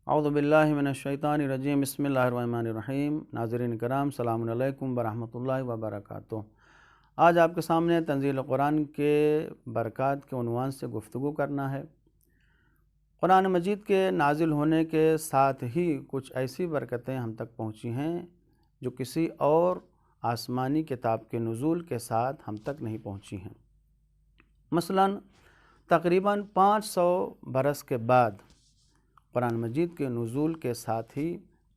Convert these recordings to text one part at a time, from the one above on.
اعوذ باللہ من الشیطان الرجیم، بسم اللہ الرحمن الرحیم۔ ناظرین کرام، السلام علیکم ورحمۃ اللہ وبرکاتہ۔ آج آپ کے سامنے تنزیل قرآن کے برکات کے عنوان سے گفتگو کرنا ہے۔ قرآن مجید کے نازل ہونے کے ساتھ ہی کچھ ایسی برکتیں ہم تک پہنچی ہیں جو کسی اور آسمانی کتاب کے نزول کے ساتھ ہم تک نہیں پہنچی ہیں۔ مثلاً تقریباً 500 برس کے بعد قرآن مجید کے نزول کے ساتھ ہی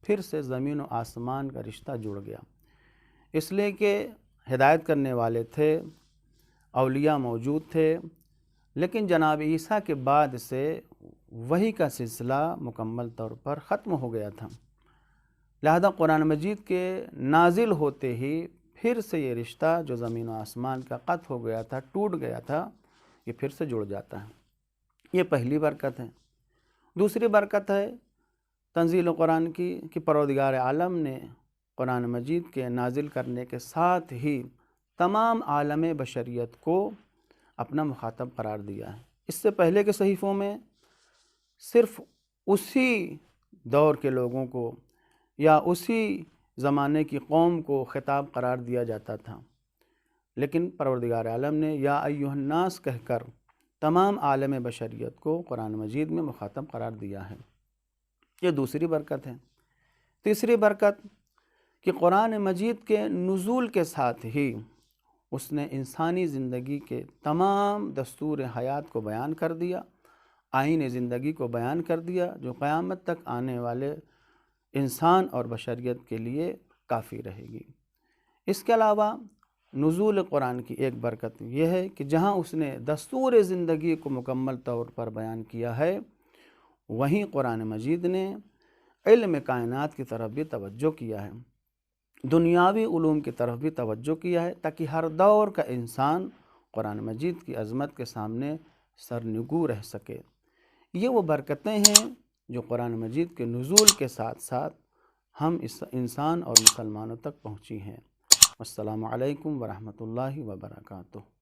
پھر سے زمین و آسمان کا رشتہ جڑ گیا، اس لیے کہ ہدایت کرنے والے تھے، اولیاء موجود تھے، لیکن جناب عیسیٰ کے بعد سے وحی کا سلسلہ مکمل طور پر ختم ہو گیا تھا، لہذا قرآن مجید کے نازل ہوتے ہی پھر سے یہ رشتہ جو زمین و آسمان کا قطع ہو گیا تھا، ٹوٹ گیا تھا، یہ پھر سے جڑ جاتا ہے۔ یہ پہلی برکت ہے۔ دوسری برکت ہے تنزیل قرآن کی کہ پروردگار عالم نے قرآن مجید کے نازل کرنے کے ساتھ ہی تمام عالم بشریت کو اپنا مخاطب قرار دیا ہے۔ اس سے پہلے کے صحیفوں میں صرف اسی دور کے لوگوں کو یا اسی زمانے کی قوم کو خطاب قرار دیا جاتا تھا، لیکن پروردگار عالم نے یا ایھا الناس کہہ کر تمام عالم بشریت کو قرآن مجید میں مخاطب قرار دیا ہے۔ یہ دوسری برکت ہے۔ تیسری برکت کہ قرآن مجید کے نزول کے ساتھ ہی اس نے انسانی زندگی کے تمام دستور حیات کو بیان کر دیا، آئین زندگی کو بیان کر دیا، جو قیامت تک آنے والے انسان اور بشریت کے لیے کافی رہے گی۔ اس کے علاوہ نزول قرآن کی ایک برکت یہ ہے کہ جہاں اس نے دستور زندگی کو مکمل طور پر بیان کیا ہے، وہیں قرآن مجید نے علم کائنات کی طرف بھی توجہ کیا ہے، دنیاوی علوم کی طرف بھی توجہ کیا ہے، تاکہ ہر دور کا انسان قرآن مجید کی عظمت کے سامنے سرنگو رہ سکے۔ یہ وہ برکتیں ہیں جو قرآن مجید کے نزول کے ساتھ ساتھ ہم اس انسان اور مسلمانوں تک پہنچی ہیں۔ السلام علیکم ورحمۃ اللہ وبرکاتہ۔